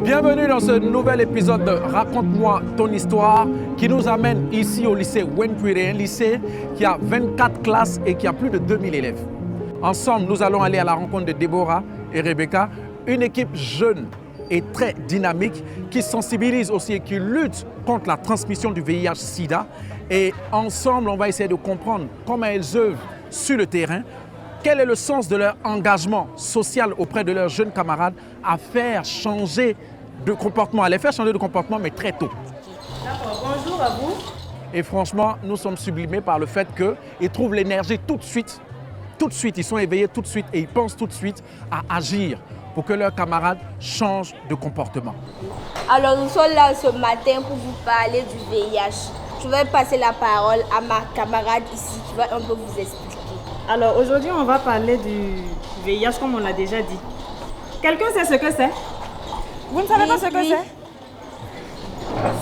Bienvenue dans ce nouvel épisode de Raconte-moi ton histoire qui nous amène ici au lycée Wayne Twiré, un lycée qui a 24 classes et qui a plus de 2000 élèves. Ensemble, nous allons aller à la rencontre de Déborah et Rebecca, une équipe jeune et très dynamique qui sensibilise aussi et qui lutte contre la transmission du VIH-Sida. Et ensemble, on va essayer de comprendre comment elles œuvrent sur le terrain, quel est le sens de leur engagement social auprès de leurs jeunes camarades à faire changer de comportement, à les faire changer de comportement, mais très tôt. D'accord, bonjour à vous. Et franchement, nous sommes sublimés par le fait qu'ils trouvent l'énergie tout de suite, ils sont éveillés tout de suite et ils pensent tout de suite à agir pour que leurs camarades changent de comportement. Alors nous sommes là ce matin pour vous parler du VIH. Je vais passer la parole à ma camarade ici qui va un peu vous expliquer. Alors aujourd'hui, on va parler du VIH comme on l'a déjà dit. Quelqu'un sait ce que c'est? Vous ne savez pas ce que c'est?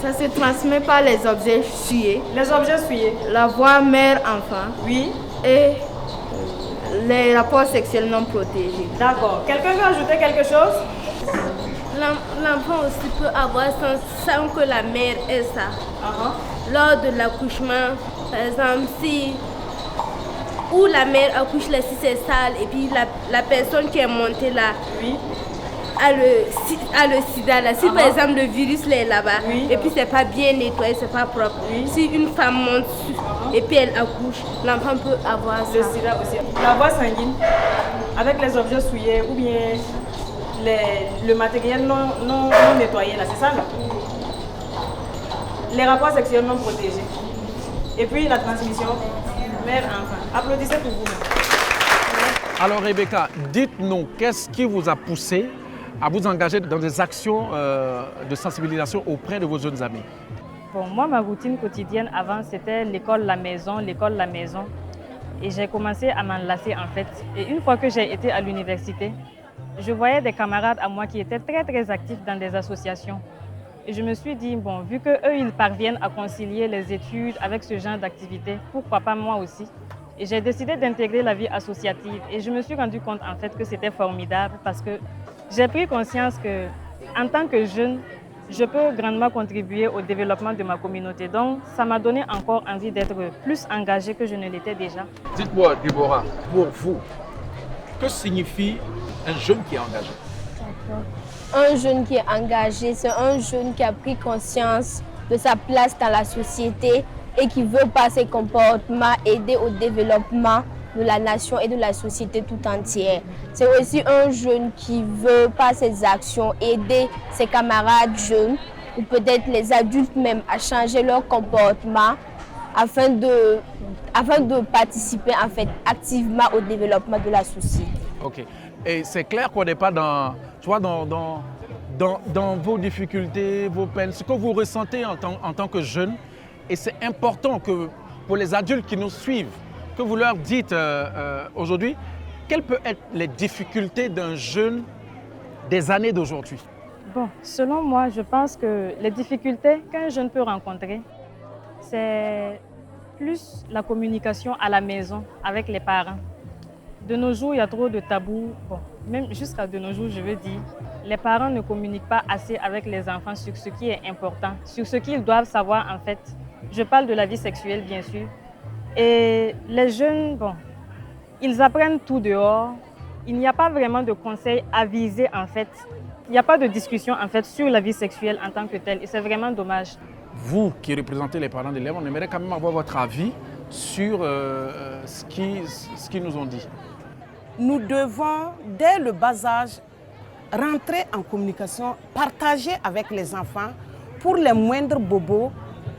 Ça se transmet par les objets souillés. Les objets souillés. La voix mère-enfant. Oui. Et les rapports sexuels non protégés. D'accord. Quelqu'un veut ajouter quelque chose? L'enfant aussi peut avoir sans que la mère ait ça. Lors de l'accouchement, par exemple, si ou la mère accouche là, si c'est sale et puis la personne qui est montée là a le sida là. Si par exemple le virus là est là-bas et puis c'est pas bien nettoyé, c'est pas propre. Si une femme monte et puis elle accouche, l'enfant peut avoir ça. Le sida aussi. La voie sanguine avec les objets souillés ou bien le matériel non nettoyé là, c'est ça là? Les rapports sexuels non protégés. Et puis la transmission mère-enfant. Applaudissez pour vous. Alors Rebecca, dites-nous, qu'est-ce qui vous a poussé à vous engager dans des actions de sensibilisation auprès de vos jeunes amis? Bon, moi, ma routine quotidienne avant, c'était l'école, la maison. Et j'ai commencé à m'en lasser en fait. Et une fois que j'ai été à l'université, je voyais des camarades à moi qui étaient très, très actifs dans des associations. Et je me suis dit, bon, vu qu'eux, ils parviennent à concilier les études avec ce genre d'activité, pourquoi pas moi aussi? Et j'ai décidé d'intégrer la vie associative. Et je me suis rendu compte, en fait, que c'était formidable parce que j'ai pris conscience que, en tant que jeune, je peux grandement contribuer au développement de ma communauté. Donc, ça m'a donné encore envie d'être plus engagée que je ne l'étais déjà. Dites-moi, Déborah, pour vous, que signifie un jeune qui est engagé? Un jeune qui est engagé, c'est un jeune qui a pris conscience de sa place dans la société et qui veut par ses comportements aider au développement de la nation et de la société tout entière. C'est aussi un jeune qui veut par ses actions aider ses camarades jeunes ou peut-être les adultes même à changer leur comportement afin de participer en fait activement au développement de la société. Ok. Et c'est clair qu'on n'est pas dans vos difficultés, vos peines, ce que vous ressentez en tant que jeune. Et c'est important que pour les adultes qui nous suivent, que vous leur dites aujourd'hui, quelles peuvent être les difficultés d'un jeune des années d'aujourd'hui? Bon, selon moi, je pense que les difficultés qu'un jeune peut rencontrer, c'est plus la communication à la maison avec les parents. De nos jours, il y a trop de tabous. Bon, même jusqu'à de nos jours, je veux dire, les parents ne communiquent pas assez avec les enfants sur ce qui est important, sur ce qu'ils doivent savoir en fait. Je parle de la vie sexuelle, bien sûr. Et les jeunes, bon, ils apprennent tout dehors. Il n'y a pas vraiment de conseils avisés en fait. Il n'y a pas de discussion en fait sur la vie sexuelle en tant que telle. Et c'est vraiment dommage. Vous qui représentez les parents d'élèves, on aimerait quand même avoir votre avis sur ce qu'ils nous ont dit. Nous devons, dès le bas âge, rentrer en communication, partager avec les enfants pour les moindres bobos.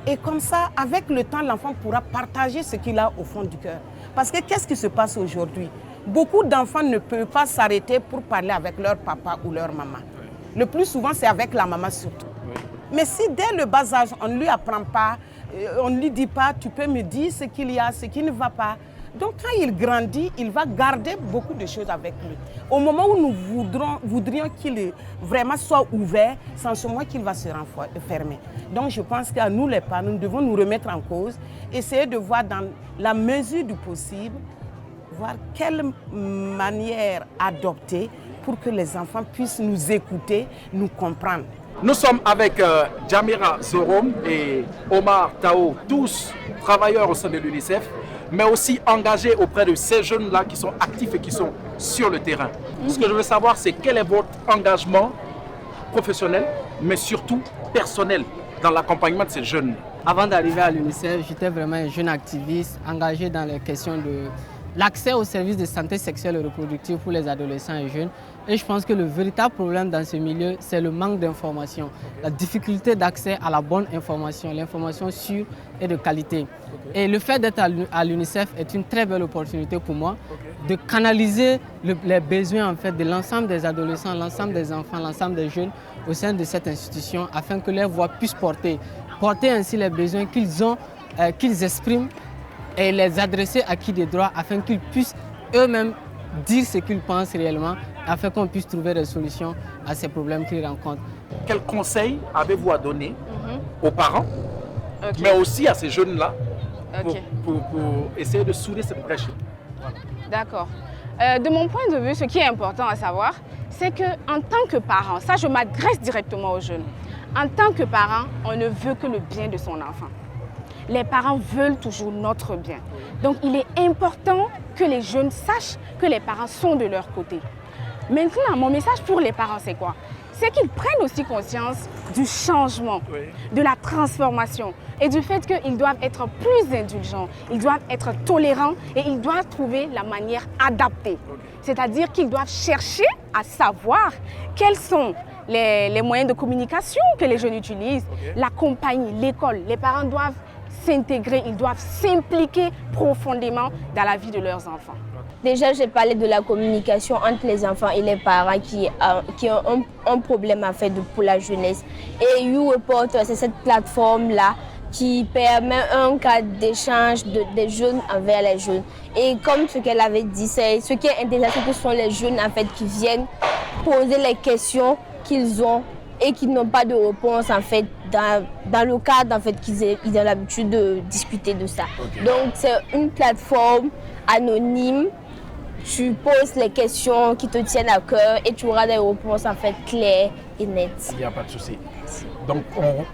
Et comme ça, avec le temps, l'enfant pourra partager ce qu'il a au fond du cœur. Parce que qu'est-ce qui se passe aujourd'hui? Beaucoup d'enfants ne peuvent pas s'arrêter pour parler avec leur papa ou leur maman. Le plus souvent, c'est avec la maman surtout. Mais si dès le bas âge, on ne lui apprend pas On ne lui dit pas, tu peux me dire ce qu'il y a, ce qui ne va pas. Donc quand il grandit, il va garder beaucoup de choses avec lui. Au moment où nous voudrions qu'il vraiment soit ouvert, c'est en ce moment qu'il va se fermer. Donc je pense qu'à nous les parents, nous devons nous remettre en cause, essayer de voir dans la mesure du possible, voir quelle manière adopter pour que les enfants puissent nous écouter, nous comprendre. Nous sommes avec Djamira Zorom et Omar Tao, tous travailleurs au sein de l'UNICEF, mais aussi engagés auprès de ces jeunes-là qui sont actifs et qui sont sur le terrain. Ce que je veux savoir, c'est quel est votre engagement professionnel, mais surtout personnel dans l'accompagnement de ces jeunes. Avant d'arriver à l'UNICEF, j'étais vraiment un jeune activiste engagé dans les questions de l'accès aux services de santé sexuelle et reproductive pour les adolescents et jeunes. Et je pense que le véritable problème dans ce milieu, c'est le manque d'information, la difficulté d'accès à la bonne information, l'information sûre et de qualité. Et le fait d'être à l'UNICEF est une très belle opportunité pour moi de canaliser les besoins en fait, de l'ensemble des adolescents, l'ensemble des enfants, l'ensemble des jeunes au sein de cette institution afin que leur voix puisse porter ainsi les besoins qu'ils ont, qu'ils expriment et les adresser à qui de droit afin qu'ils puissent eux-mêmes dire ce qu'ils pensent réellement afin qu'on puisse trouver des solutions à ces problèmes qu'ils rencontrent. Quels conseils avez-vous à donner aux parents, mais aussi à ces jeunes-là pour essayer de souder cette brèche? D'accord. De mon point de vue, ce qui est important à savoir, c'est qu'en tant que parent, ça je m'adresse directement aux jeunes, en tant que parent, on ne veut que le bien de son enfant. Les parents veulent toujours notre bien. Donc il est important que les jeunes sachent que les parents sont de leur côté. Maintenant, mon message pour les parents, c'est quoi? C'est qu'ils prennent aussi conscience du changement, de la transformation et du fait qu'ils doivent être plus indulgents, ils doivent être tolérants et ils doivent trouver la manière adaptée. C'est-à-dire qu'ils doivent chercher à savoir quels sont les moyens de communication que les jeunes utilisent, la compagnie, l'école. Les parents doivent s'intégrer, ils doivent s'impliquer profondément dans la vie de leurs enfants. Déjà, j'ai parlé de la communication entre les enfants et les parents qui ont un problème à faire pour la jeunesse. Et YouReport, c'est cette plateforme-là qui permet un cadre d'échange des jeunes envers les jeunes. Et comme ce qu'elle avait dit, ce qui est intéressant, ce sont les jeunes en fait, qui viennent poser les questions qu'ils ont et qui n'ont pas de réponse en fait, dans le cadre en fait, qu'ils ont l'habitude de discuter de ça. Donc c'est une plateforme anonyme. Tu poses les questions qui te tiennent à cœur et tu auras des réponses en fait claires et nettes. Il n'y a pas de souci. Donc,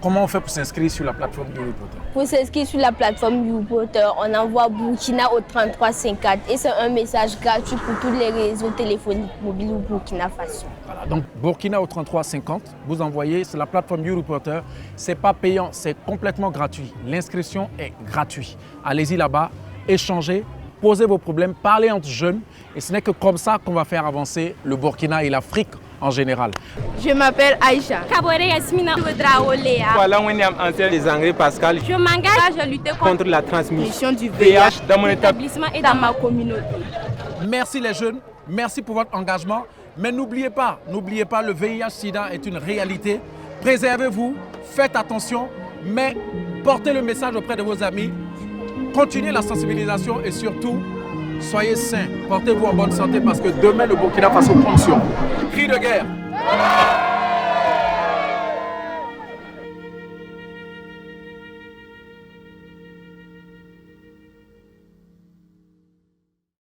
comment on fait pour s'inscrire sur la plateforme YouReporter? Pour s'inscrire sur la plateforme YouReporter, on envoie Burkina au 3354 et c'est un message gratuit pour tous les réseaux téléphoniques mobiles au Burkina Faso. Voilà, donc Burkina au 3350, vous envoyez sur la plateforme YouReporter. Ce n'est pas payant, c'est complètement gratuit. L'inscription est gratuite. Allez-y là-bas, échangez, posez vos problèmes, parlez entre jeunes. Et ce n'est que comme ça qu'on va faire avancer le Burkina et l'Afrique en général. Je m'appelle Aïcha. Voilà, on est ancien des engrais Pascal. Je m'engage à lutter contre la transmission du VIH dans mon établissement et dans ma communauté. Merci les jeunes, merci pour votre engagement. Mais n'oubliez pas, le VIH-Sida est une réalité. Préservez-vous, faites attention, mais portez le message auprès de vos amis. Continuez la sensibilisation et surtout, soyez sains, portez-vous en bonne santé parce que demain le Burkina Faso prend sur. Cri de guerre.